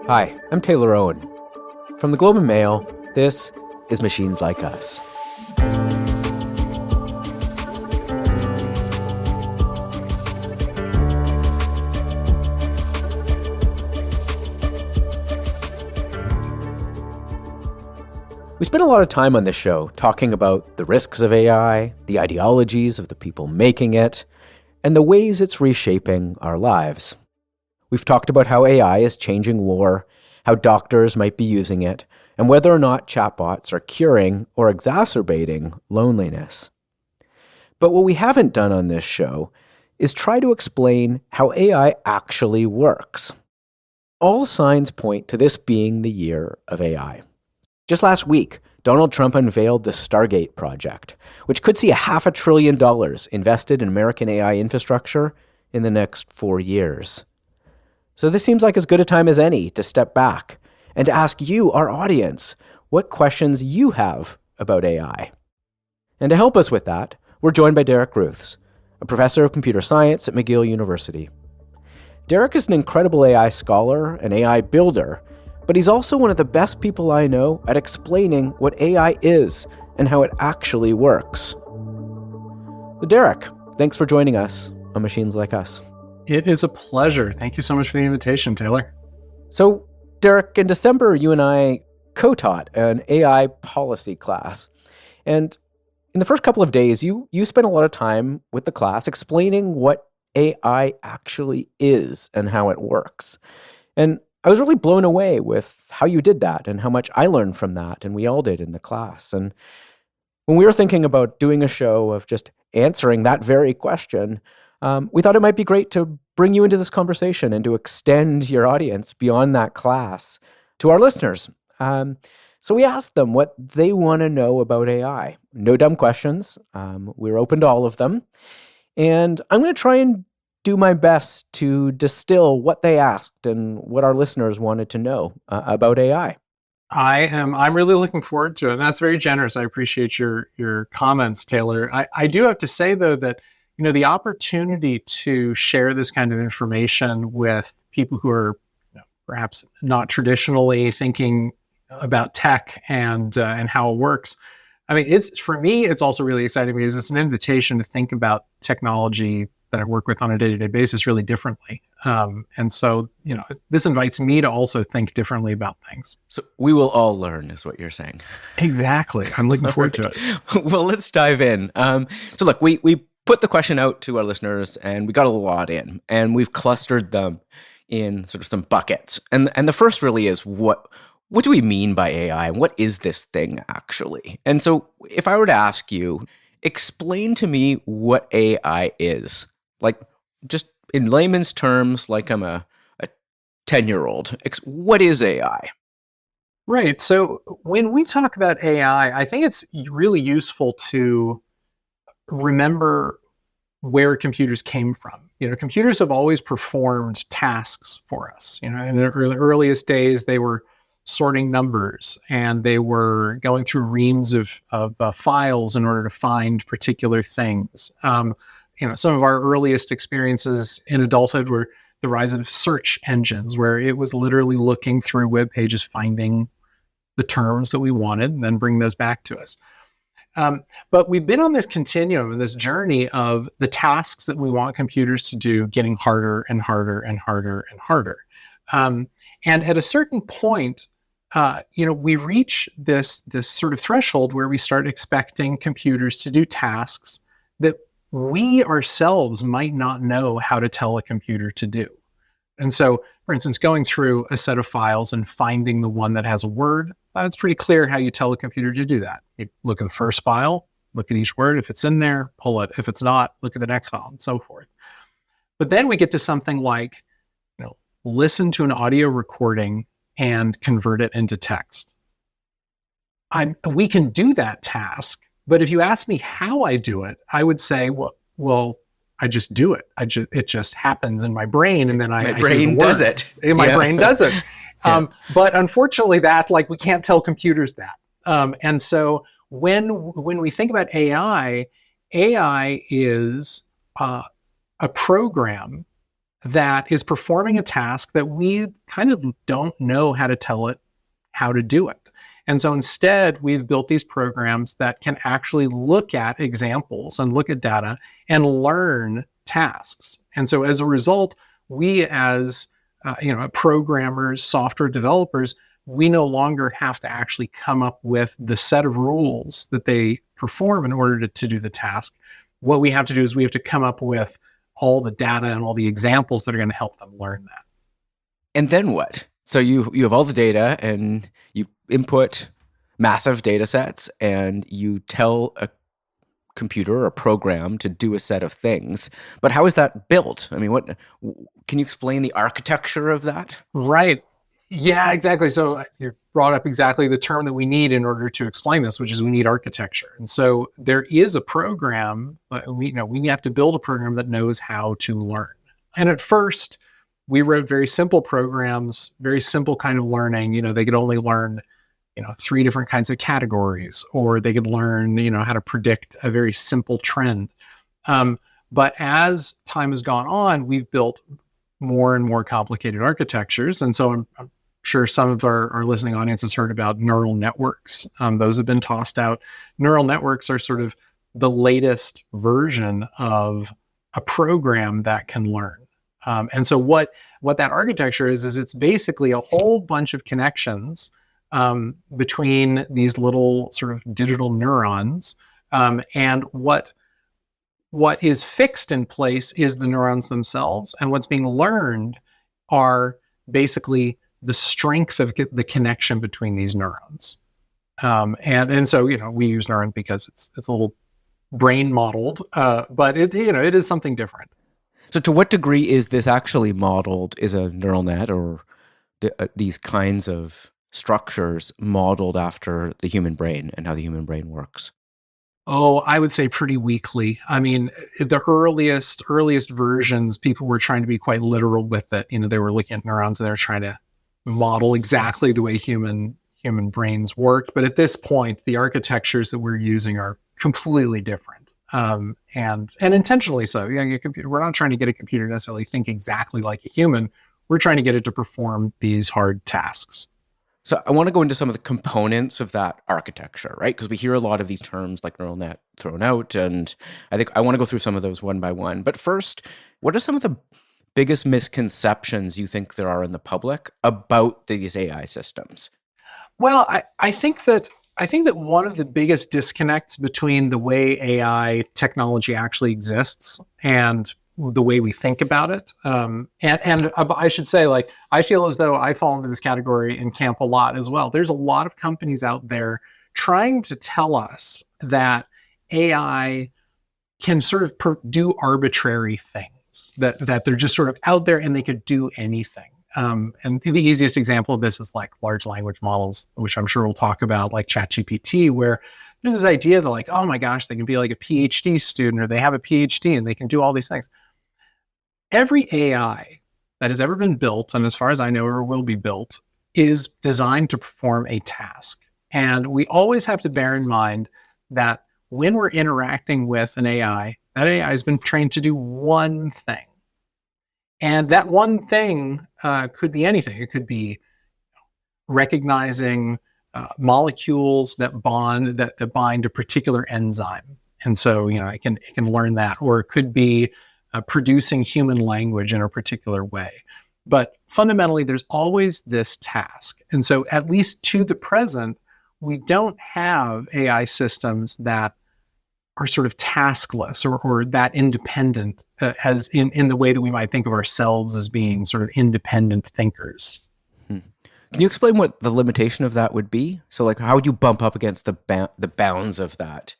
Hi, I'm Taylor Owen. From the Globe and Mail, this is Machines Like Us. We spend a lot of time on this show talking about the risks of AI, the ideologies of the people making it, and the ways it's reshaping our lives. We've talked about how AI is changing war, how doctors might be using it, and whether or not chatbots are curing or exacerbating loneliness. But what we haven't done on this show is try to explain how AI actually works. All signs point to this being the year of AI. Just last week, Donald Trump unveiled the Stargate project, which could see $500 billion invested in American AI infrastructure in the next 4 years. So this seems like as good a time as any to step back and to ask you, our audience, what questions you have about AI. And to help us with that, we're joined by Derek Ruths, a professor of computer science at McGill University. Derek is an incredible AI scholar and AI builder, but he's also one of the best people I know at explaining what AI is and how it actually works. So Derek, thanks for joining us on Machines Like Us. It is a pleasure. Thank you so much for the invitation, Taylor. So, Derek, in December, you and I co-taught an AI policy class. And in the first couple of days, you spent a lot of time with the class explaining what AI actually is and how it works. And I was really blown away with how you did that and how much I learned from that, and we all did in the class. And when we were thinking about doing a show of just answering that very question, we thought it might be great to bring you into this conversation and to extend your audience beyond that class to our listeners. So we asked them what they want to know about AI. No dumb questions. We're open to all of them. And I'm going to try and do my best to distill what they asked and what our listeners wanted to know about AI. I'm really looking forward to it. And that's very generous. I appreciate your comments, Taylor. I do have to say, though, that the opportunity to share this kind of information with people who are perhaps not traditionally thinking about tech and how it works. I mean, for me, it's also really exciting because it's an invitation to think about technology that I work with on a day-to-day basis really differently. And so, this invites me to also think differently about things. So we will all learn is what you're saying. Exactly. I'm looking forward to it. Well, let's dive in. So look, we put the question out to our listeners and we got a lot in, and we've clustered them in sort of some buckets. And the first really is what do we mean by AI? And what is this thing actually? And so if I were to ask you, explain to me what AI is, like just in layman's terms, like I'm a 10-year-old, what is AI? Right. So when we talk about AI, I think it's really useful to remember where computers came from. Computers have always performed tasks for us. In the earliest days, they were sorting numbers and they were going through reams of files in order to find particular things. Some of our earliest experiences in adulthood were the rise of search engines, where it was literally looking through web pages, finding the terms that we wanted, and then bring those back to us. But we've been on this continuum and this journey of the tasks that we want computers to do getting harder and harder and harder and harder. And at a certain point, we reach this sort of threshold where we start expecting computers to do tasks that we ourselves might not know how to tell a computer to do. And so, for instance, going through a set of files and finding the one that has a word, it's pretty clear how you tell a computer to do that. You look at the first file, look at each word. If it's in there, pull it. If it's not, look at the next file, and so forth. But then we get to something like, listen to an audio recording and convert it into text. We can do that task, but if you ask me how I do it, I would say, well, I just do it. It just happens in my brain, and then my brain does it. My brain does it. But unfortunately, we can't tell computers that. And so when we think about AI is a program that is performing a task that we kind of don't know how to tell it how to do it. And so instead, we've built these programs that can actually look at examples and look at data and learn tasks. And so as a result, we as programmers, software developers, we no longer have to actually come up with the set of rules that they perform in order to do the task. What we have to do is we have to come up with all the data and all the examples that are going to help them learn that. And then what? So you have all the data and you input massive data sets and you tell a computer or a program to do a set of things. But how is that built? I mean, what can you explain the architecture of that? Right. Yeah, exactly. So you brought up exactly the term that we need in order to explain this, which is we need architecture. And so there is a program, we have to build a program that knows how to learn. And at first, we wrote very simple programs, very simple kind of learning. They could only learn, 3 different kinds of categories, or they could learn, how to predict a very simple trend. But as time has gone on, we've built more and more complicated architectures. And so I'm sure some of our listening audience has heard about neural networks. Those have been tossed out. Neural networks are sort of the latest version of a program that can learn. And so what that architecture is it's basically a whole bunch of connections between these little sort of digital neurons. And what is fixed in place is the neurons themselves. And what's being learned are basically the strength of the connection between these neurons. And so, we use neuron because it's a little brain modeled, but it is something different. So to what degree is this actually modeled? Is a neural net or these kinds of structures modeled after the human brain and how the human brain works? Oh, I would say pretty weakly. I mean, the earliest versions, people were trying to be quite literal with it. They were looking at neurons and they were trying to model exactly the way human brains work. But at this point, the architectures that we're using are completely different. And intentionally so. We're not trying to get a computer to necessarily think exactly like a human. We're trying to get it to perform these hard tasks. So I want to go into some of the components of that architecture, right? Because we hear a lot of these terms like neural net thrown out, and I think I want to go through some of those one by one. But first, what are some of the biggest misconceptions you think there are in the public about these AI systems? Well, I think that one of the biggest disconnects between the way AI technology actually exists and the way we think about it. And I should say, I feel as though I fall into this category and camp a lot as well. There's a lot of companies out there trying to tell us that AI can sort of do arbitrary things, that they're just sort of out there and they could do anything. And the easiest example of this is like large language models, which I'm sure we'll talk about, like ChatGPT, where there's this idea that oh my gosh, they can be like a PhD student, or they have a PhD and they can do all these things. Every AI that has ever been built, and as far as I know, or will be built, is designed to perform a task. And we always have to bear in mind that when we're interacting with an AI, that AI has been trained to do one thing. And that one thing could be anything. It could be recognizing molecules that bind a particular enzyme. And so, it can learn that. Or it could be producing human language in a particular way. But fundamentally, there's always this task. And so at least to the present, we don't have AI systems that are sort of taskless or that independent as in the way that we might think of ourselves as being sort of independent thinkers. Can you explain what the limitation of that would be? So how would you bump up against the bounds of that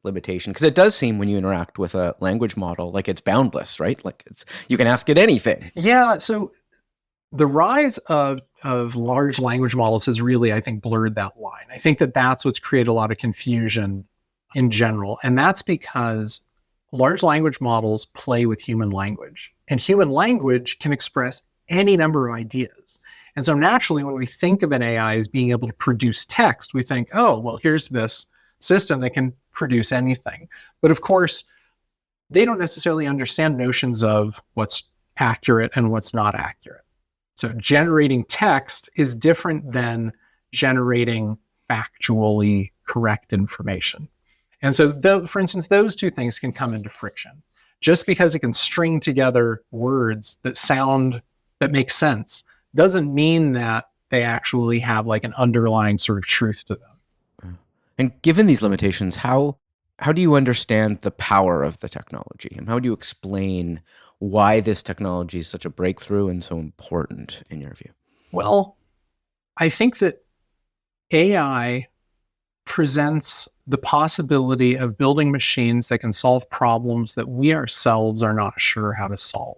limitation? Because it does seem when you interact with a language model, it's boundless, right? You can ask it anything. Yeah. So the rise of large language models has really, I think, blurred that line. I think that's what's created a lot of confusion in general. And that's because large language models play with human language, and human language can express any number of ideas. And so naturally, when we think of an AI as being able to produce text, we think, oh, well, here's this system that can produce anything. But of course, they don't necessarily understand notions of what's accurate and what's not accurate. So generating text is different than generating factually correct information. And so, for instance, those two things can come into friction. Just because it can string together words that make sense doesn't mean that they actually have like an underlying sort of truth to them. And given these limitations, how do you understand the power of the technology? And how do you explain why this technology is such a breakthrough and so important in your view? Well, I think that AI presents the possibility of building machines that can solve problems that we ourselves are not sure how to solve.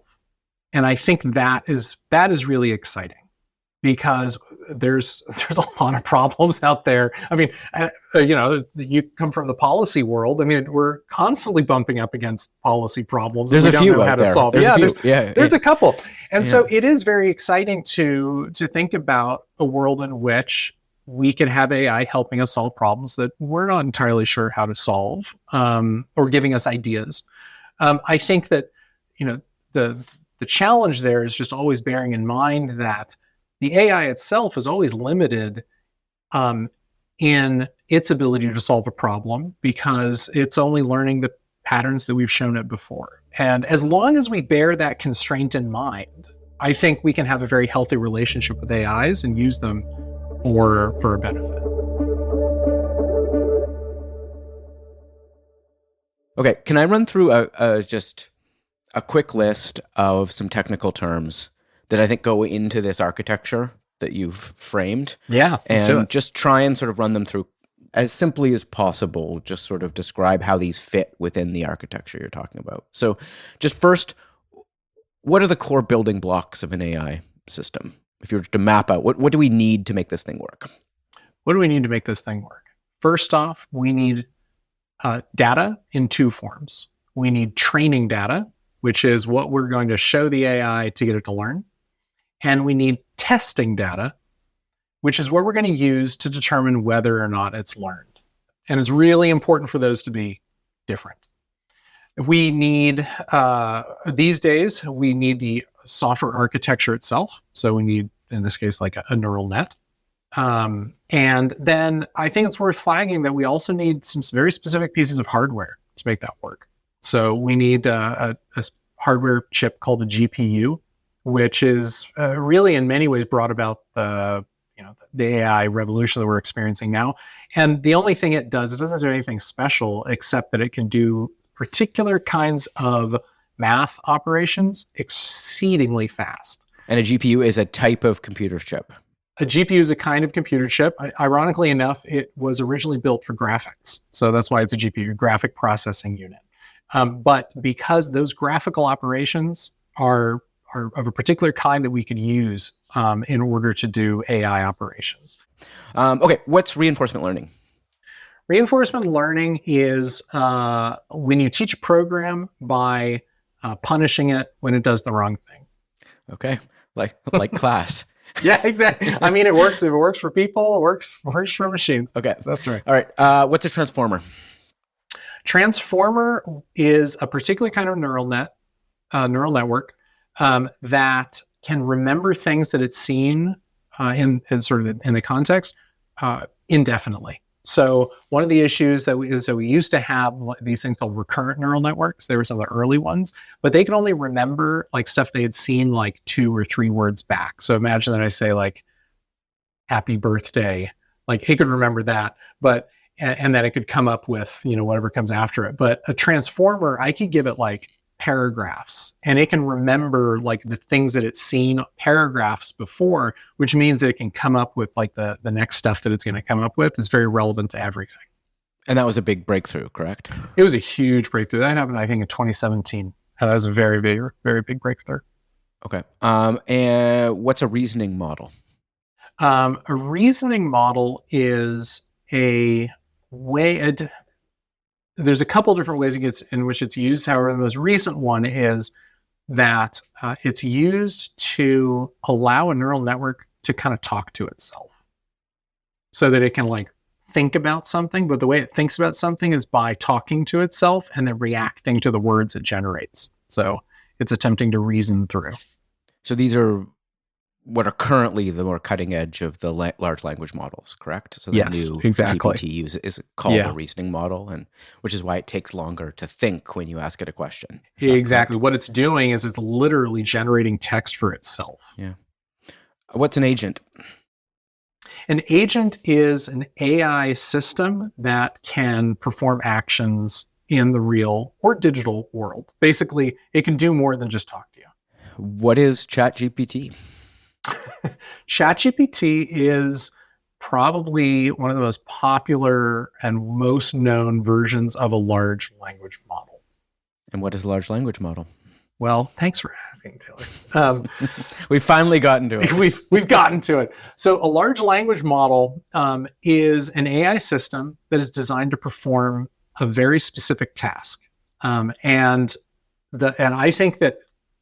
And I think that is really exciting, because there's a lot of problems out there. I mean, you come from the policy world. I mean, we're constantly bumping up against policy problems. There's that we a few don't know how out to there. solve. There's a couple. And so it is very exciting to think about a world in which we can have AI helping us solve problems that we're not entirely sure how to solve, or giving us ideas. I think that, the challenge there is just always bearing in mind that the AI itself is always limited in its ability to solve a problem, because it's only learning the patterns that we've shown it before. And as long as we bear that constraint in mind, I think we can have a very healthy relationship with AIs and use them for a benefit. Okay, can I run through just a quick list of some technical terms that I think go into this architecture that you've framed? Yeah, and just try and sort of run them through as simply as possible, just sort of describe how these fit within the architecture you're talking about. So just first, what are the core building blocks of an AI system? If you were to map out, what do we need to make this thing work? What do we need to make this thing work? First off, we need data in two forms. We need training data, which is what we're going to show the AI to get it to learn. And we need testing data, which is what we're going to use to determine whether or not it's learned. And it's really important for those to be different. We need, these days, we need the software architecture itself. So we need, in this case, like a neural net. And then I think it's worth flagging that we also need some very specific pieces of hardware to make that work. So we need a hardware chip called a GPU, which is really in many ways brought about the AI revolution that we're experiencing now. And the only thing it doesn't do anything special, except that it can do particular kinds of math operations exceedingly fast. And a GPU is a type of computer chip. A GPU is a kind of computer chip. Ironically enough, it was originally built for graphics. So that's why it's a GPU, graphic processing unit. But because those graphical operations are of a particular kind that we could use in order to do AI operations. Okay, what's reinforcement learning? Reinforcement learning is when you teach a program by punishing it when it does the wrong thing. Okay, like class. Yeah, exactly. I mean, it works. If it works for people, it works for machines. Okay, that's right. All right, what's a transformer? Transformer is a particular kind of neural network that can remember things that it's seen in the context indefinitely. So one of the issues that we used to have these things called recurrent neural networks. They were some of the early ones, but they could only remember like stuff they had seen like 2 or 3 words back. So imagine that I say like happy birthday, like it could remember that, but and then it could come up with whatever comes after it. But a transformer, I could give it like paragraphs, and it can remember like the things that it's seen paragraphs before, which means that it can come up with like the next stuff that it's going to come up with is very relevant to everything. And that was a big breakthrough, correct? It was a huge breakthrough. That happened, I think, in 2017. That was a very big breakthrough. Okay. And what's a reasoning model? A reasoning model is a way. There's a couple different ways in which it's used. However, the most recent one is that it's used to allow a neural network to kind of talk to itself so that it can like think about something. But the way it thinks about something is by talking to itself and then reacting to the words it generates. So it's attempting to reason through. So these are what are currently the more cutting edge of the large language models, correct? So the Yes, new exactly. GPT is called a reasoning model, and which is why it takes longer to think when you ask it a question. Exactly. What it's doing is it's literally generating text for itself. Yeah. What's an agent? An agent is an AI system that can perform actions in the real or digital world. Basically, it can do more than just talk to you. What is ChatGPT? ChatGPT is probably one of the most popular and most known versions of a large language model. And what is a large language model? Well, thanks for asking, Tilly. We've finally gotten to it. We've gotten to it. So a large language model is an AI system that is designed to perform a very specific task. And I think that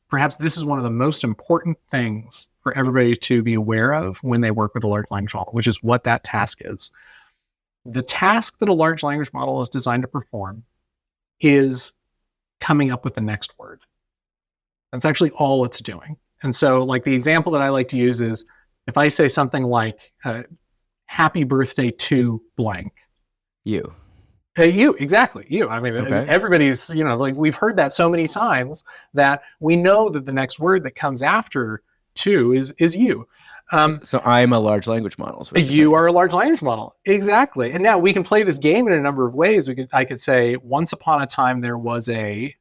perhaps this is one of the most important things for everybody to be aware of when they work with a large language model, which is what that task is. The task that a large language model is designed to perform is coming up with the next word. That's actually all it's doing. And so, like, the example that I like to use is if I say something like, happy birthday to blank. You. You, exactly. You. I mean, Okay. Everybody's, like, we've heard that so many times that we know that the next word that comes after to is you. So I'm a large language model. You are a large language model. Exactly. And now we can play this game in a number of ways. I could say, once upon a time, there was a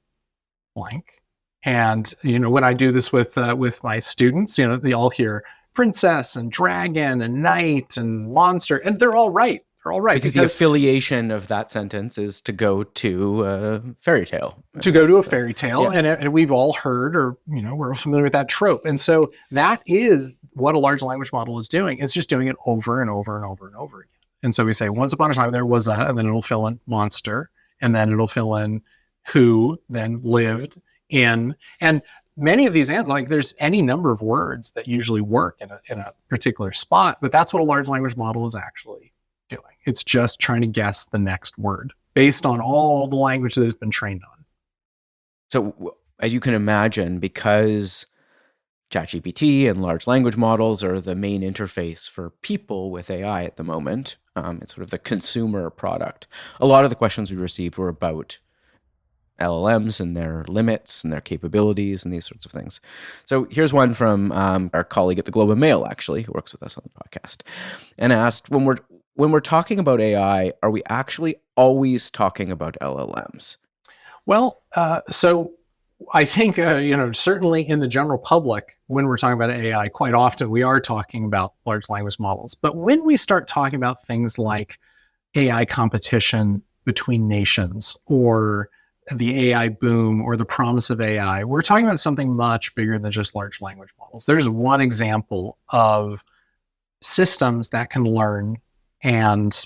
blank. And, when I do this with my students, they all hear princess and dragon and knight and monster, and they're all right. They're all right. Because the affiliation of that sentence is to go to a fairy tale. To go to a fairy tale. Yeah. And we've all heard, or, we're familiar with that trope. And so that is what a large language model is doing. It's just doing it over and over and over and over again. And so we say, once upon a time, there was and then it'll fill in monster, and then it'll fill in who, then lived in. And many of these, like, there's any number of words that usually work in a particular spot, but that's what a large language model is actually doing. It's just trying to guess the next word based on all the language that has been trained on. So as you can imagine, because ChatGPT and large language models are the main interface for people with AI at the moment, it's sort of the consumer product. A lot of the questions we received were about LLMs and their limits and their capabilities and these sorts of things. So here's one from our colleague at the Globe and Mail, actually, who works with us on the podcast, and asked, when we're talking about AI, are we actually always talking about LLMs? Well, so I think, certainly in the general public, when we're talking about AI, quite often we are talking about large language models. But when we start talking about things like AI competition between nations, or the AI boom, or the promise of AI, we're talking about something much bigger than just large language models. There's one example of systems that can learn and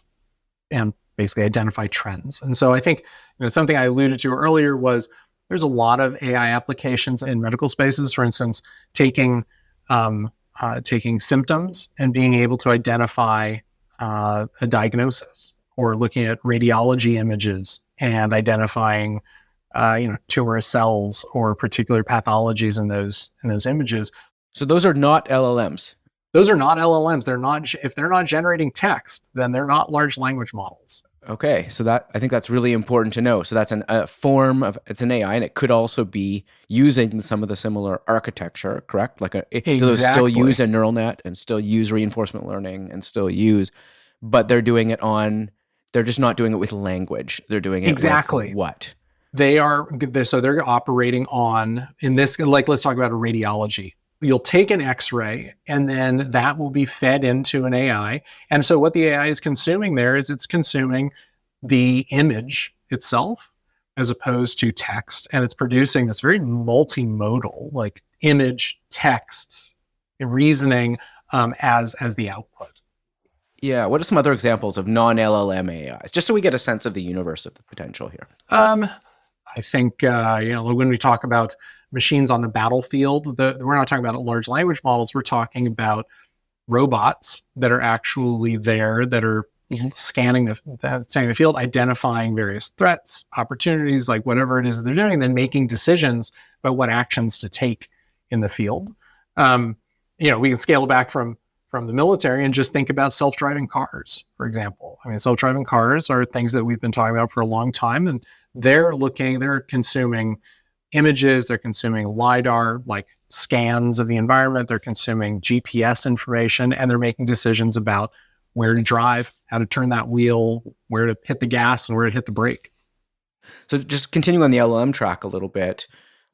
basically identify trends. And so I think, something I alluded to earlier was there's a lot of AI applications in medical spaces. For instance, taking symptoms and being able to identify a diagnosis, or looking at radiology images and identifying tumor cells or particular pathologies in those images. So those are not LLMs. Those are not LLMs. If they're not generating text, then they're not large language models. Okay, so I think that's really important to know. So that's a form of, it's an AI, and it could also be using some of the similar architecture, correct? Like Exactly. Still use a neural net and still use reinforcement learning and still use, but they're just not doing it with language. They're doing it with what? They're operating on, in this, like, let's talk about a radiology. You'll take an X-ray, and then that will be fed into an AI. And so what the AI is consuming there is it's consuming the image itself as opposed to text. And it's producing this very multimodal, like, image, text, reasoning as the output. Yeah. What are some other examples of non-LLM AIs? Just so we get a sense of the universe of the potential here. I think, when we talk about machines on the battlefield, we're not talking about large language models. We're talking about robots that are actually there, that are scanning the field, identifying various threats, opportunities, like whatever it is that they're doing, and then making decisions about what actions to take in the field. We can scale back from the military and just think about self-driving cars, for example. I mean, self-driving cars are things that we've been talking about for a long time, and they're consuming images, they're consuming LiDAR, like scans of the environment, they're consuming GPS information, and they're making decisions about where to drive, how to turn that wheel, where to hit the gas, and where to hit the brake. So just continuing on the LLM track a little bit,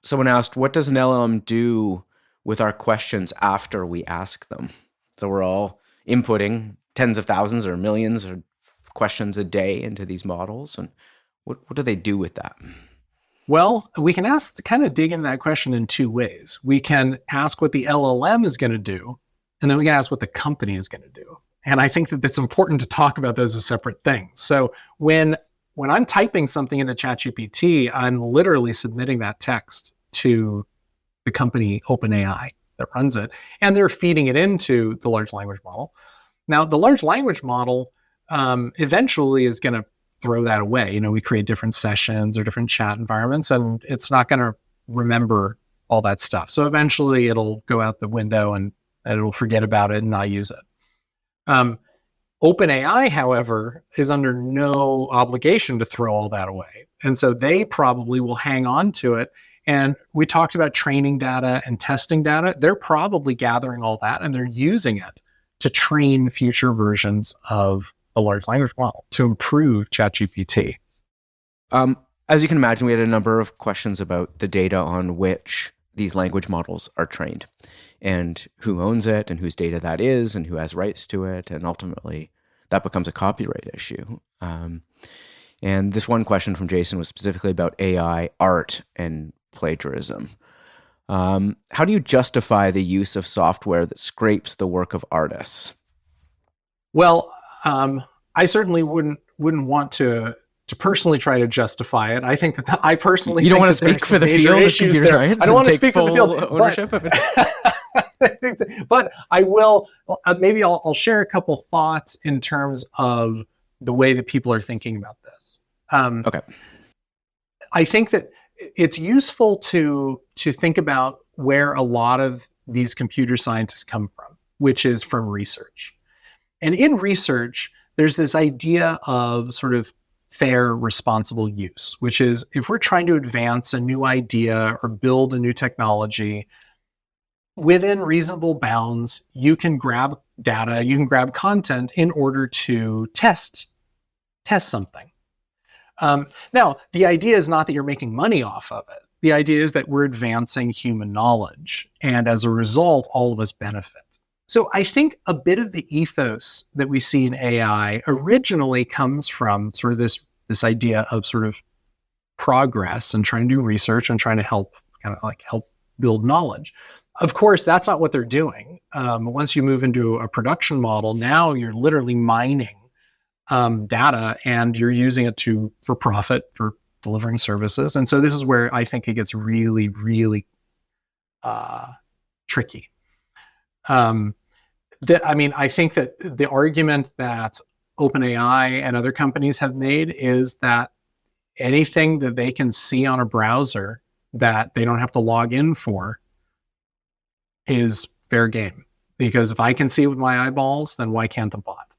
someone asked, what does an LLM do with our questions after we ask them? So we're all inputting tens of thousands or millions of questions a day into these models. And what do they do with that? Well, we can kind of dig into that question in two ways. We can ask what the LLM is going to do, and then we can ask what the company is going to do. And I think that it's important to talk about those as separate things. So when I'm typing something into ChatGPT, I'm literally submitting that text to the company OpenAI that runs it, and they're feeding it into the large language model. Now, the large language model eventually is going to throw that away. We create different sessions or different chat environments, and it's not going to remember all that stuff. So eventually it'll go out the window and it'll forget about it and not use it. OpenAI, however, is under no obligation to throw all that away. And so they probably will hang on to it. And we talked about training data and testing data. They're probably gathering all that and they're using it to train future versions of a large language model to improve ChatGPT. As you can imagine, we had a number of questions about the data on which these language models are trained and who owns it and whose data that is and who has rights to it. And ultimately, that becomes a copyright issue. And this one question from Jason was specifically about AI, art, and plagiarism. How do you justify the use of software that scrapes the work of artists? Well, I certainly wouldn't want to personally try to justify it. I think that I personally you don't want to speak for the field of computer science. I don't want to speak for the field ownership of it. But I will. Maybe I'll share a couple thoughts in terms of the way that people are thinking about this. Okay. I think that it's useful to think about where a lot of these computer scientists come from, which is from research. And in research, there's this idea of sort of fair, responsible use, which is if we're trying to advance a new idea or build a new technology, within reasonable bounds, you can grab data, you can grab content in order to test something. Now, the idea is not that you're making money off of it. The idea is that we're advancing human knowledge, and as a result, all of us benefit. So I think a bit of the ethos that we see in AI originally comes from sort of this idea of sort of progress and trying to do research and trying to help build knowledge. Of course, that's not what they're doing. Once you move into a production model, now you're literally mining data and you're using it for profit, for delivering services. And so this is where I think it gets really, really tricky. I think that the argument that OpenAI and other companies have made is that anything that they can see on a browser that they don't have to log in for is fair game. Because if I can see it with my eyeballs, then why can't a bot?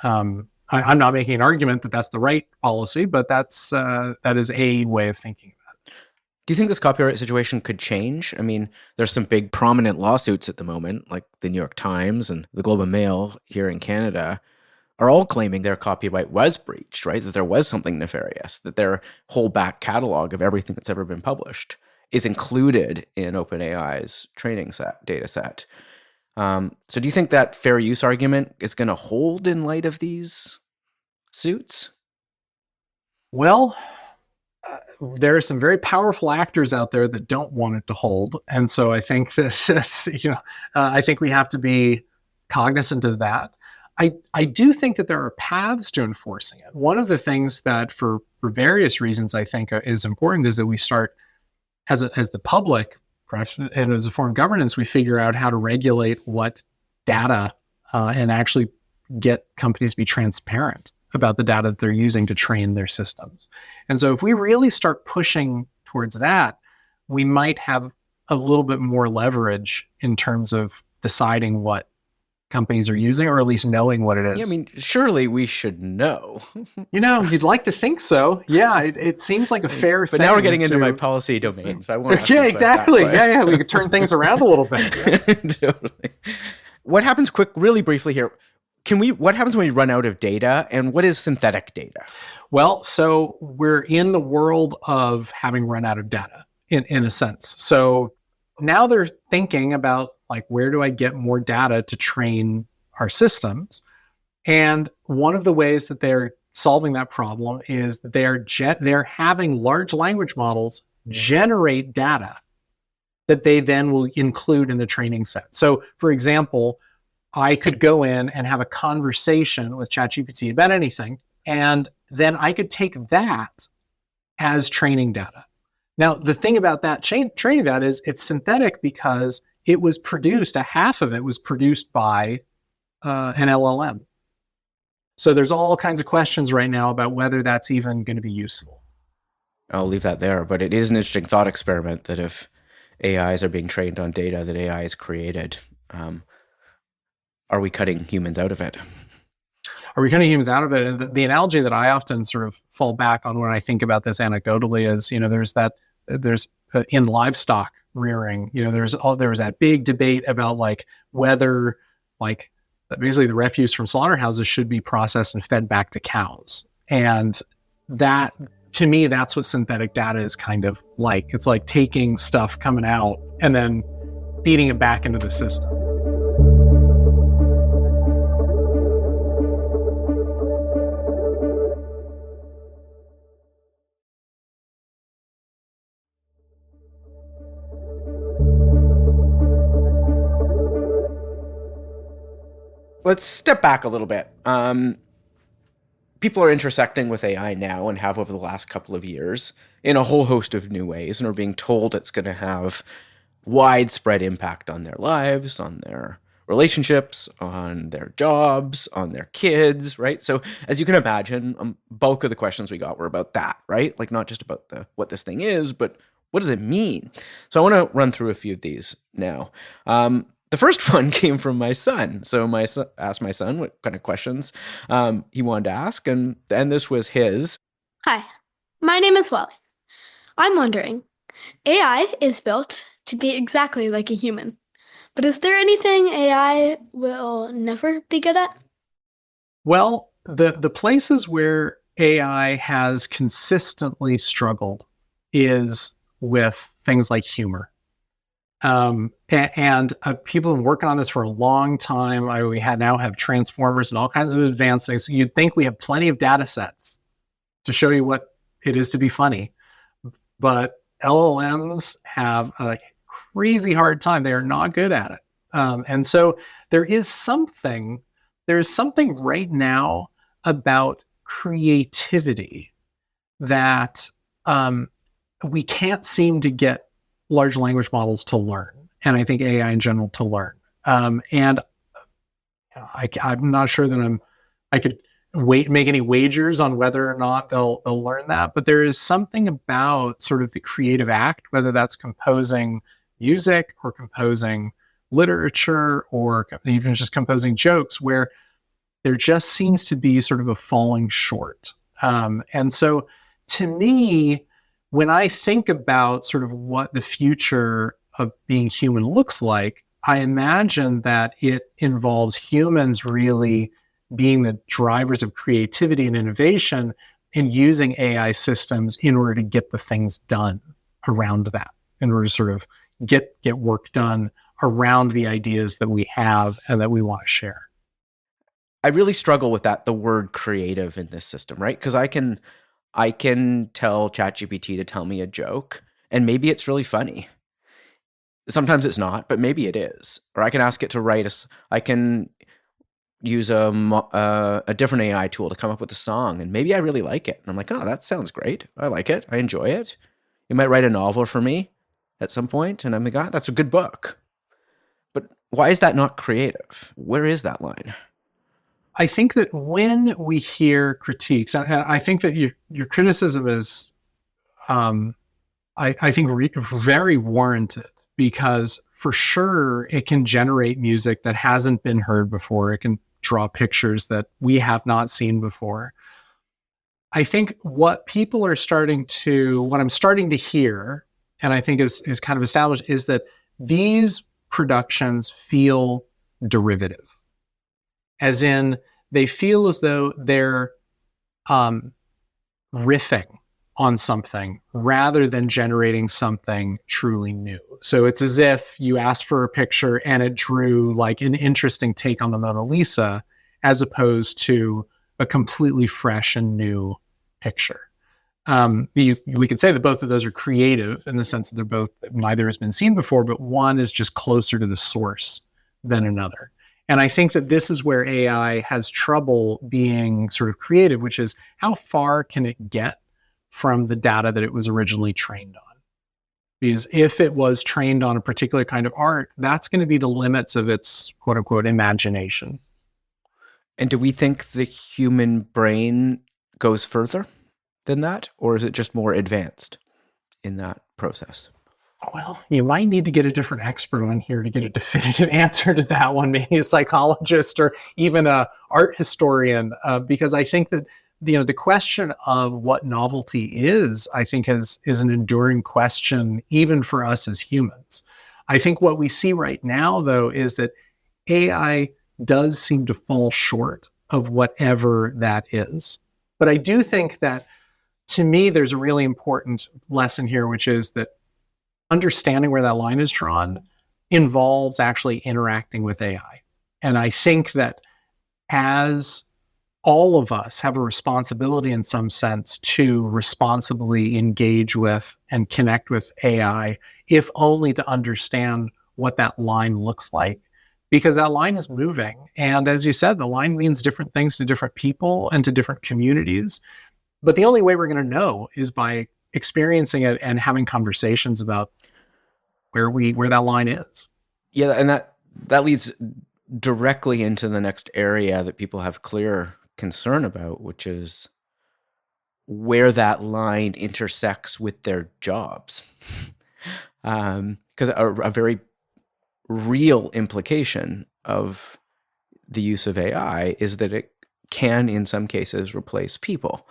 I'm not making an argument that that's the right policy, but that is a way of thinking about it. Do you think this copyright situation could change? I mean, there's some big prominent lawsuits at the moment, like the New York Times and the Globe and Mail here in Canada, are all claiming their copyright was breached, right? That there was something nefarious, that their whole back catalog of everything that's ever been published is included in OpenAI's training data set. So do you think that fair use argument is going to hold in light of these suits? Well, there are some very powerful actors out there that don't want it to hold. And so I think this is, I think we have to be cognizant of that. I do think that there are paths to enforcing it. One of the things that for various reasons I think is important is that we start as the public, perhaps, and as a form of governance, we figure out how to regulate what data and actually get companies to be transparent about the data that they're using to train their systems. And so if we really start pushing towards that, we might have a little bit more leverage in terms of deciding what companies are using, or at least knowing what it is. Yeah, I mean, surely we should know. You'd like to think so. Yeah, it seems like a fair thing. But now we're getting into my policy domain, so I won't ask Yeah, you exactly. that way. Yeah, we could turn things around a little bit. Totally. What happens, really briefly here, what happens when we run out of data, and what is synthetic data? Well, so we're in the world of having run out of data in a sense. So now they're thinking about, like, where do I get more data to train our systems? And one of the ways that they're solving that problem is that they're having large language models generate data that they then will include in the training set. So, for example, I could go in and have a conversation with ChatGPT about anything, and then I could take that as training data. Now, the thing about that training data is it's synthetic because it was produced, a half of it was produced by an LLM. So there's all kinds of questions right now about whether that's even going to be useful. I'll leave that there, but it is an interesting thought experiment that if AIs are being trained on data that AI has created, are we cutting humans out of it? Are we cutting humans out of it? And the analogy that I often sort of fall back on when I think about this anecdotally is, there's in livestock rearing, there was that big debate about like whether like basically the refuse from slaughterhouses should be processed and fed back to cows. And that, to me, that's what synthetic data is kind of like. It's like taking stuff coming out and then feeding it back into the system. Let's step back a little bit. People are intersecting with AI now and have over the last couple of years in a whole host of new ways, and are being told it's going to have widespread impact on their lives, on their relationships, on their jobs, on their kids, right? So as you can imagine, bulk of the questions we got were about that, right? Like not just about what this thing is, but what does it mean? So I want to run through a few of these now. The first one came from my son. So asked my son what kind of questions he wanted to ask, and this was his. Hi, my name is Wally. I'm wondering, AI is built to be exactly like a human, but is there anything AI will never be good at? Well, the places where AI has consistently struggled is with things like humor. And people have been working on this for a long time. We now have transformers and all kinds of advanced things. So you'd think we have plenty of data sets to show you what it is to be funny. But LLMs have a crazy hard time. They are not good at it. And so there is something right now about creativity that we can't seem to get large language models to learn, and I think AI in general to learn. And I'm not sure that I could make any wagers on whether or not they'll learn that, but there is something about sort of the creative act, whether that's composing music or composing literature or even just composing jokes, where there just seems to be sort of a falling short. And so to me, when I think about sort of what the future of being human looks like, I imagine that it involves humans really being the drivers of creativity and innovation and using AI systems in order to get the things done around that, in order to sort of get work done around the ideas that we have and that we want to share. I really struggle with that, the word creative in this system, right? Because I can tell ChatGPT to tell me a joke, and maybe it's really funny. Sometimes it's not, but maybe it is. Or I can ask it to write I can use a different AI tool to come up with a song, and maybe I really like it. And I'm like, oh, that sounds great. I like it. I enjoy it. You might write a novel for me at some point, and I'm like, that's a good book. But why is that not creative? Where is that line? I think that when we hear critiques, and I think that your criticism is, I think, very warranted, because for sure it can generate music that hasn't been heard before. It can draw pictures that we have not seen before. I think what I'm starting to hear, and I think is kind of established, is that these productions feel derivative, as in they feel as though they're riffing on something rather than generating something truly new. So it's as if you asked for a picture and it drew like an interesting take on the Mona Lisa, as opposed to a completely fresh and new picture. We could say that both of those are creative in the sense that neither has been seen before, but one is just closer to the source than another. And I think that this is where AI has trouble being sort of creative, which is how far can it get from the data that it was originally trained on? Because if it was trained on a particular kind of art, that's going to be the limits of its quote unquote imagination. And do we think the human brain goes further than that, or is it just more advanced in that process? Well, you might need to get a different expert on here to get a definitive answer to that one, maybe a psychologist or even a art historian, because I think that the question of what novelty is, I think is an enduring question even for us as humans. I think what we see right now, though, is that AI does seem to fall short of whatever that is. But I do think that, to me, there's a really important lesson here, which is that understanding where that line is drawn involves actually interacting with AI. And I think that as all of us have a responsibility in some sense to responsibly engage with and connect with AI, if only to understand what that line looks like, because that line is moving. And as you said, the line means different things to different people and to different communities. But the only way we're going to know is by experiencing it and having conversations about where that line is. Yeah, and that leads directly into the next area that people have clear concern about, which is where that line intersects with their jobs. Because a very real implication of the use of AI is that it can, in some cases, replace people.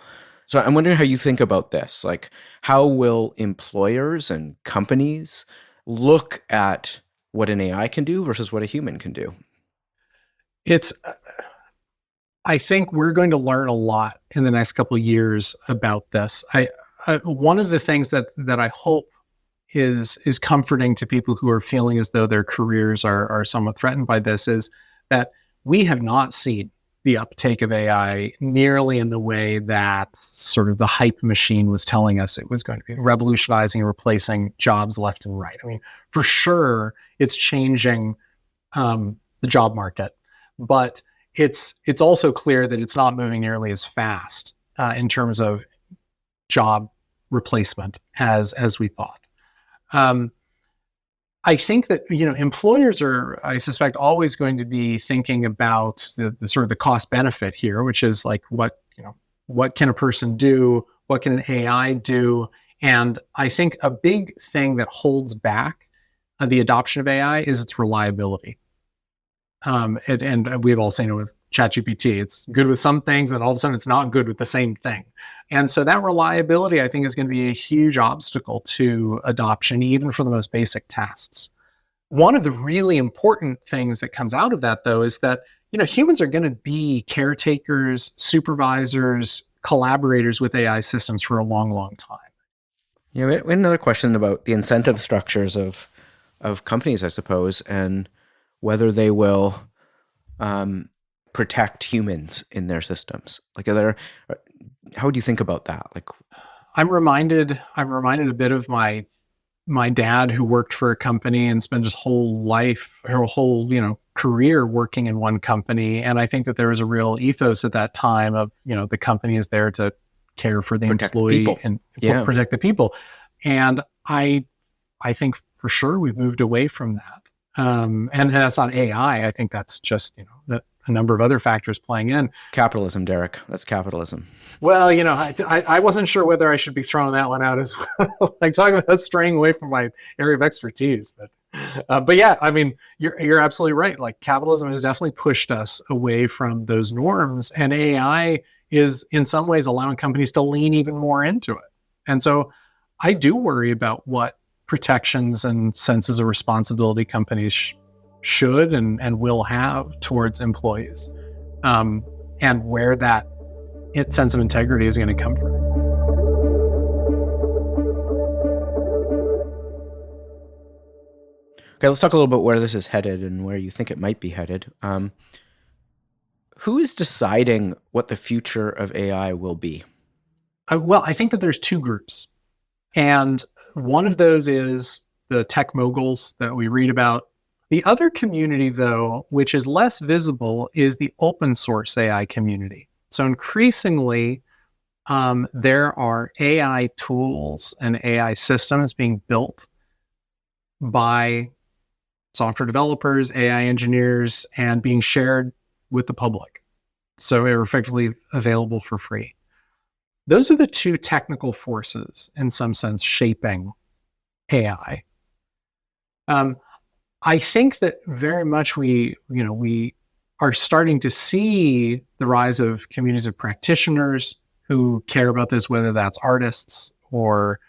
So I'm wondering how you think about this. Like, how will employers and companies look at what an AI can do versus what a human can do? I think we're going to learn a lot in the next couple of years about this. One of the things that I hope is comforting to people who are feeling as though their careers are somewhat threatened by this is that we have not seen the uptake of AI nearly in the way that sort of the hype machine was telling us it was going to be, revolutionizing and replacing jobs left and right. I mean, for sure, it's changing the job market, but it's also clear that it's not moving nearly as fast in terms of job replacement as we thought. I think that employers are, I suspect, always going to be thinking about the sort of the cost benefit here, which is like what can a person do, what can an AI do, and I think a big thing that holds back the adoption of AI is its reliability. And we've all seen it with ChatGPT. It's good with some things, and all of a sudden it's not good with the same thing. And so that reliability, I think, is going to be a huge obstacle to adoption, even for the most basic tasks. One of the really important things that comes out of that, though, is that humans are going to be caretakers, supervisors, collaborators with AI systems for a long, long time. Yeah, we had another question about the incentive structures of companies, I suppose, and whether they will protect humans in their systems. Like, how would you think about that? Like, I'm reminded a bit of my dad, who worked for a company and spent his whole career working in one company. And I think that there was a real ethos at that time of, the company is there to care for the employee and protect the people. And I think for sure we've moved away from that. And that's not AI. I think that's just, a number of other factors playing in. Capitalism, Derek. That's capitalism. Well, I wasn't sure whether I should be throwing that one out as well. Like talking about straying away from my area of expertise. But yeah, I mean, you're absolutely right. Like capitalism has definitely pushed us away from those norms, and AI is in some ways allowing companies to lean even more into it. And so I do worry about what protections and senses of responsibility companies should and will have towards employees, and where that sense of integrity is going to come from. Okay, let's talk a little bit where this is headed and where you think it might be headed. Who is deciding what the future of AI will be? Well, I think that there's two groups. And one of those is the tech moguls that we read about. The other community, though, which is less visible, is the open source AI community. So increasingly, there are AI tools and AI systems being built by software developers, AI engineers, and being shared with the public. So they're effectively available for free. Those are the two technical forces, in some sense, shaping AI. I think that very much we are starting to see the rise of communities of practitioners who care about this, whether that's artists or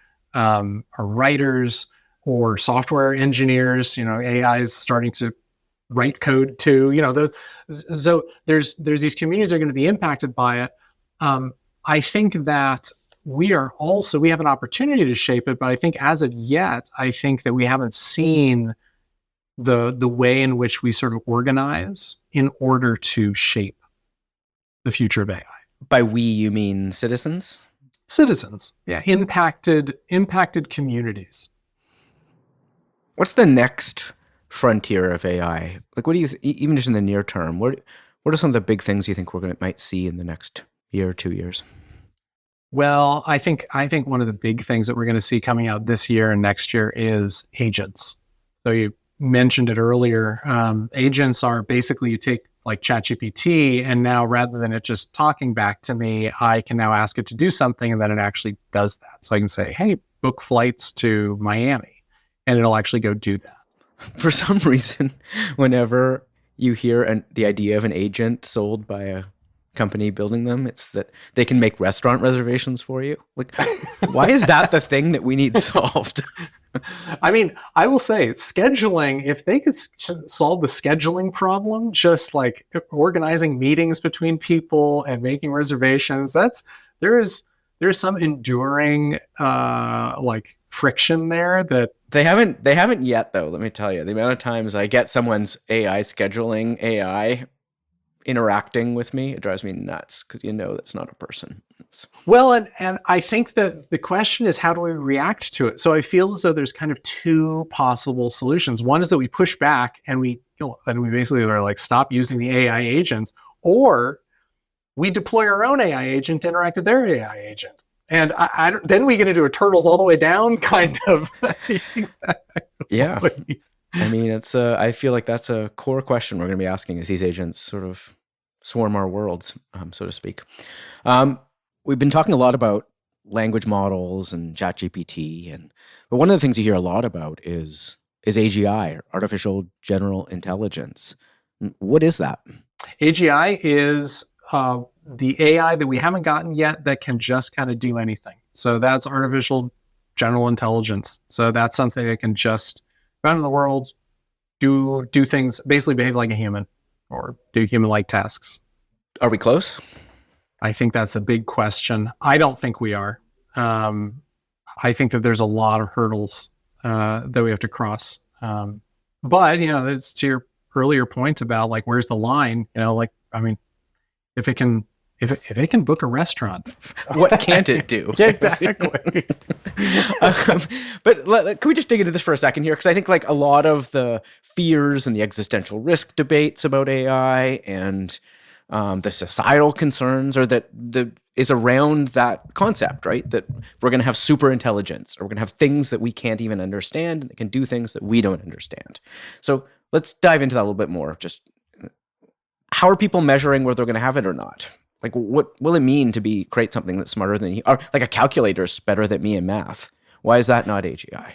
writers or software engineers. AI is starting to write code too. So there's these communities that are going to be impacted by it. I think that we have an opportunity to shape it, but I think as of yet, I think that we haven't seen the way in which we sort of organize in order to shape the future of AI. By we, you mean citizens? Citizens, yeah, impacted communities. What's the next frontier of AI? Like, what do you even just in the near term? What are some of the big things you think might see in the next year or 2 years? Well, I think one of the big things that we're going to see coming out this year and next year is agents. So you mentioned it earlier. Agents are basically, you take like ChatGPT, and now rather than it just talking back to me, I can now ask it to do something, and then it actually does that. So I can say, hey, book flights to Miami, and it'll actually go do that. For some reason, whenever you hear the idea of an agent sold by a company building them, it's that they can make restaurant reservations for you. Like, why is that the thing that we need solved? I mean, I will say scheduling, if they could solve the scheduling problem, just like organizing meetings between people and making reservations, there's some enduring like friction there that they haven't yet, though. Let me tell you, the amount of times I get someone's AI scheduling AI interacting with me, it drives me nuts, because that's not a person. Well, and I think that the question is, how do we react to it? So I feel as though there's kind of two possible solutions. One is that we push back and we basically are like, stop using the AI agents, or we deploy our own AI agent to interact with their AI agent. And then we get into a turtles all the way down kind of. Yeah. I mean, I feel like that's a core question we're going to be asking as these agents sort of swarm our worlds, so to speak. We've been talking a lot about language models and ChatGPT, but one of the things you hear a lot about is AGI, or artificial general intelligence. What is that? AGI is the AI that we haven't gotten yet that can just kind of do anything. So that's artificial general intelligence. So that's something that can just run in the world, do things, basically behave like a human, or do human-like tasks. Are we close? I think that's a big question. I don't think we are. I think that there's a lot of hurdles that we have to cross. But it's to your earlier point about like, where's the line? If it can book a restaurant, what can't it do? Exactly. But can we just dig into this for a second here? Because I think like a lot of the fears and the existential risk debates about AI and the societal concerns is around that concept, right? That we're going to have super intelligence, or we're going to have things that we can't even understand, and that can do things that we don't understand. So let's dive into that a little bit more. Just how are people measuring whether they're going to have it or not? Like, what will it mean to create something that's smarter than you? Or like a calculator is better than me in math. Why is that not AGI?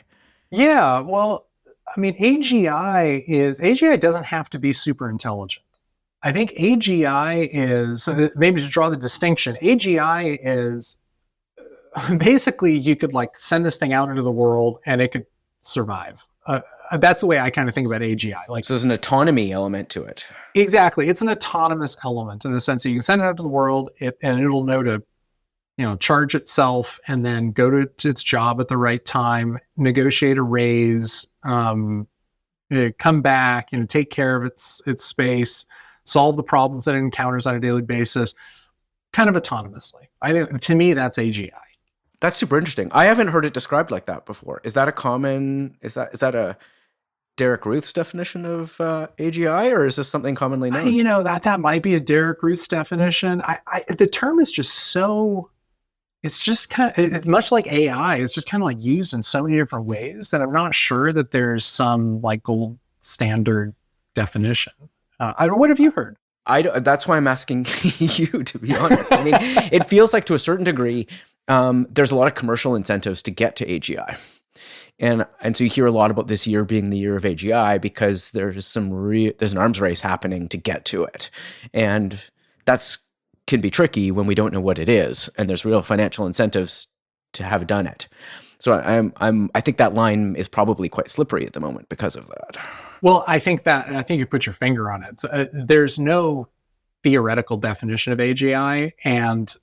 Yeah, well, I mean, AGI doesn't have to be super intelligent. I think AGI is, maybe to draw the distinction, AGI is basically you could like send this thing out into the world and it could survive. That's the way I kind of think about AGI. Like, so there's an autonomy element to it. Exactly. It's an autonomous element in the sense that you can send it out to the world and it'll know to, charge itself and then go to its job at the right time, negotiate a raise, come back, take care of its space, solve the problems that it encounters on a daily basis, kind of autonomously. I think, to me, that's AGI. That's super interesting. I haven't heard it described like that before. Is that is that a Derek Ruths definition of AGI, or is this something commonly known? That might be a Derek Ruths definition. The term is just so, it's just kind of much like AI. It's just kind of like used in so many different ways that I'm not sure that there's some like gold standard definition. What have you heard? That's why I'm asking you, to be honest. I mean, it feels like to a certain degree, there's a lot of commercial incentives to get to AGI. And so you hear a lot about this year being the year of AGI because there's an arms race happening to get to it. And can be tricky when we don't know what it is. And there's real financial incentives to have done it. So I think that line is probably quite slippery at the moment because of that. Well, I think you put your finger on it. So, there's no theoretical definition of AGI, and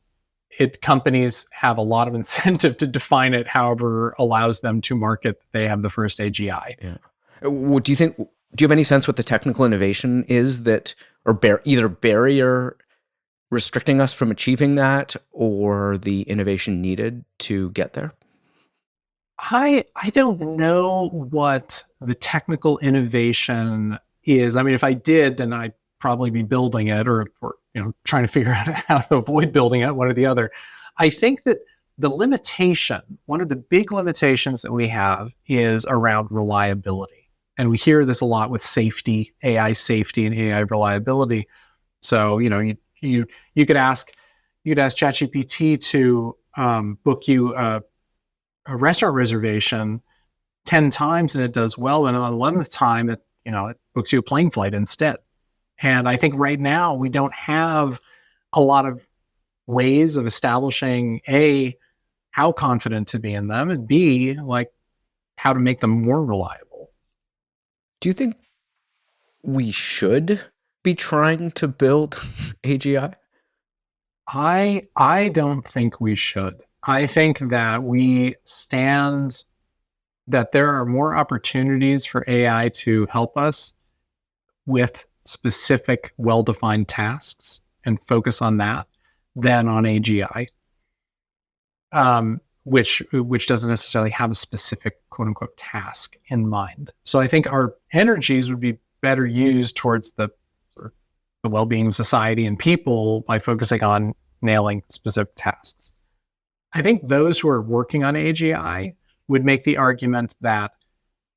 companies have a lot of incentive to define it however allows them to market that they have the first AGI. Yeah. Do you have any sense what the technical innovation is that, or either barrier restricting us from achieving that, or the innovation needed to get there? I don't know what the technical innovation is. I mean, if I did, then I'd probably be building it or trying to figure out how to avoid building it, one or the other. I think that one of the big limitations that we have is around reliability. And we hear this a lot with safety, AI safety and AI reliability. So, you could ask ChatGPT to book you a restaurant reservation 10 times and it does well. And on the 11th time, it books you a plane flight instead. And I think right now we don't have a lot of ways of establishing A, how confident to be in them, and B, like how to make them more reliable. Do you think we should be trying to build AGI? I don't think we should. I think that that there are more opportunities for AI to help us with specific, well-defined tasks and focus on that than on AGI, which doesn't necessarily have a specific quote unquote task in mind. So I think our energies would be better used towards the well-being of society and people by focusing on nailing specific tasks. I think those who are working on AGI would make the argument that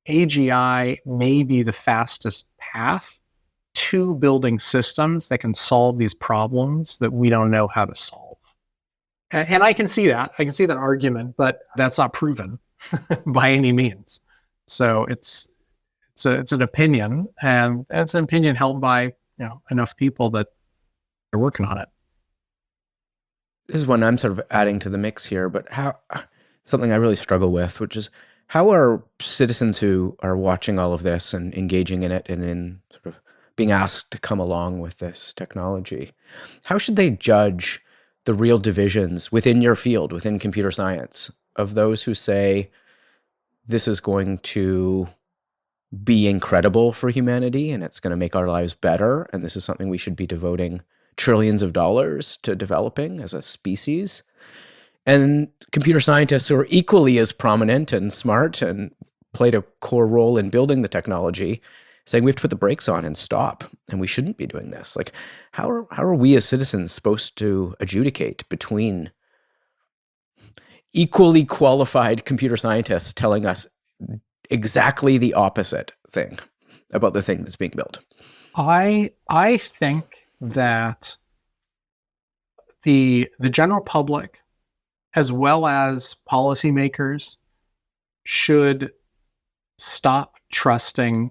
AGI may be the fastest path to building systems that can solve these problems that we don't know how to solve. And I can see that. I can see that argument, but that's not proven by any means. So it's an opinion, and it's an opinion held by enough people that are working on it. This is one I'm sort of adding to the mix here, but something I really struggle with, which is how are citizens who are watching all of this and engaging in it and in sort of being asked to come along with this technology, how should they judge the real divisions within your field, within computer science, of those who say this is going to be incredible for humanity and it's going to make our lives better, and this is something we should be devoting trillions of dollars to developing as a species, and computer scientists who are equally as prominent and smart and played a core role in building the technology, saying we have to put the brakes on and stop, and we shouldn't be doing this. Like, how are we as citizens supposed to adjudicate between equally qualified computer scientists telling us exactly the opposite thing about the thing that's being built? I think that the general public, as well as policymakers, should stop trusting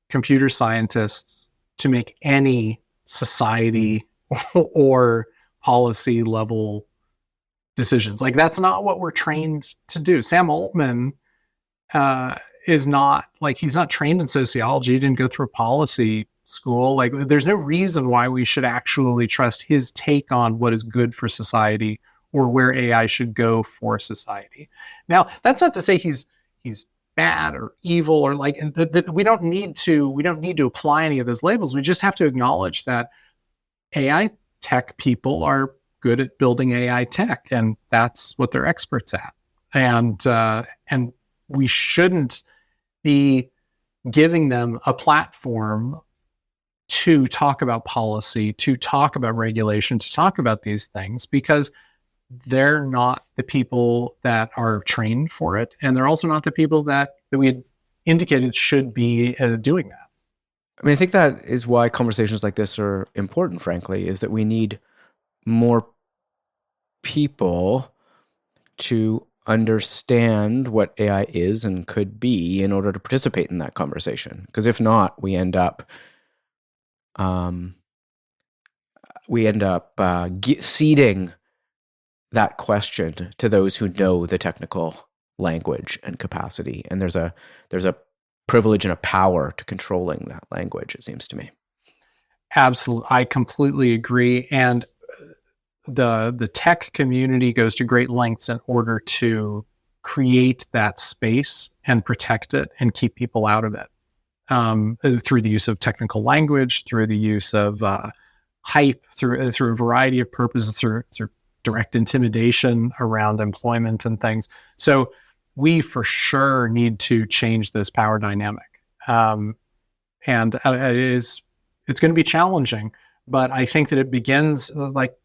computer scientists to make any society or policy level decisions. Like, that's not what we're trained to do. Sam Altman is not, like, he's not trained in sociology. He didn't go through a policy school. Like, there's no reason why we should actually trust his take on what is good for society or where AI should go for society. Now, that's not to say he's bad or evil, or like we don't need to apply any of those labels. We just have to acknowledge that AI tech people are good at building AI tech, and that's what they're experts at. And we shouldn't be giving them a platform to talk about policy, to talk about regulation, to talk about these things, because they're not the people that are trained for it. And they're also not the people that we had indicated should be doing that. I mean, I think that is why conversations like this are important, frankly, is that we need more people to understand what AI is and could be in order to participate in that conversation. Because if not, we end up ceding that question to those who know the technical language and capacity. And there's a privilege and a power to controlling that language, it seems to me. Absolutely. I completely agree. And the tech community goes to great lengths in order to create that space and protect it and keep people out of it, through the use of technical language, through the use of hype, through a variety of purposes, through direct intimidation around employment and things. So we for sure need to change this power dynamic. And it's going to be challenging, but I think that it begins like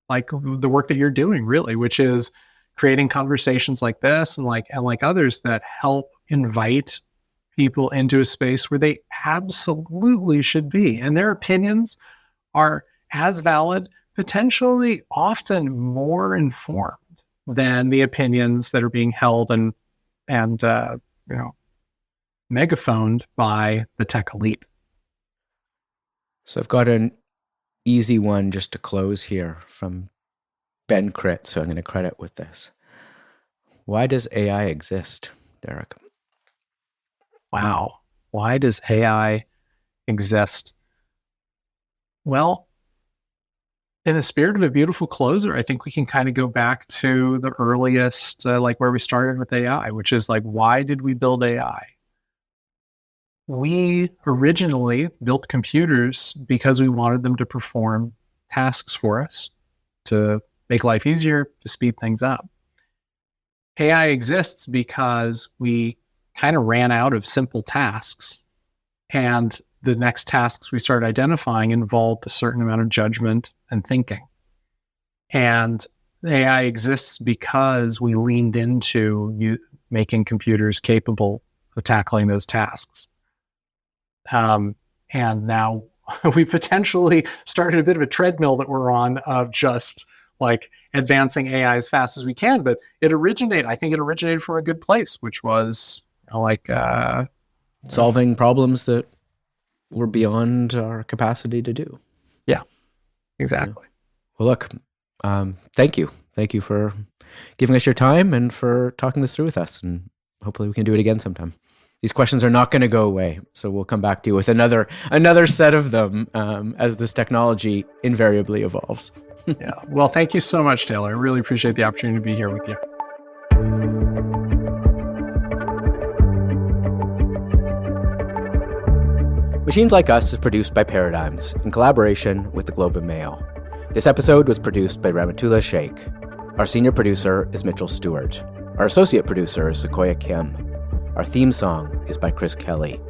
the work that you're doing, really, which is creating conversations like this and like others that help invite people into a space where they absolutely should be. And their opinions are as valid, potentially often more informed than the opinions that are being held and megaphoned by the tech elite. So I've got an easy one just to close here from Ben Crit, so I'm going to credit with this. Why does AI exist, Derek? Wow. Why does AI exist? Well, in the spirit of a beautiful closer, I think we can kind of go back to the earliest, like where we started with AI, which is like, why did we build AI? We originally built computers because we wanted them to perform tasks for us, to make life easier, to speed things up. AI exists because we kind of ran out of simple tasks, and the next tasks we started identifying involved a certain amount of judgment and thinking. And AI exists because we leaned into making computers capable of tackling those tasks. And now we potentially started a bit of a treadmill that we're on of just like advancing AI as fast as we can. But I think it originated from a good place, which was solving problems that were beyond our capacity to do. Yeah, exactly. Yeah. Well, look, thank you. Thank you for giving us your time and for talking this through with us. And hopefully we can do it again sometime. These questions are not going to go away. So we'll come back to you with another set of them as this technology invariably evolves. Yeah. Well, thank you so much, Taylor. I really appreciate the opportunity to be here with you. Machines Like Us is produced by Paradigms in collaboration with the Globe and Mail. This episode was produced by Ramatullah Sheikh. Our senior producer is Mitchell Stewart. Our associate producer is Sequoia Kim. Our theme song is by Chris Kelly.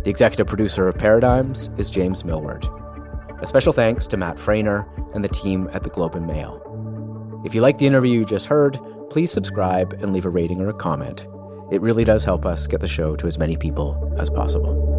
The executive producer of Paradigms is James Millward. A special thanks to Matt Frainer and the team at the Globe and Mail. If you like the interview you just heard, please subscribe and leave a rating or a comment. It really does help us get the show to as many people as possible.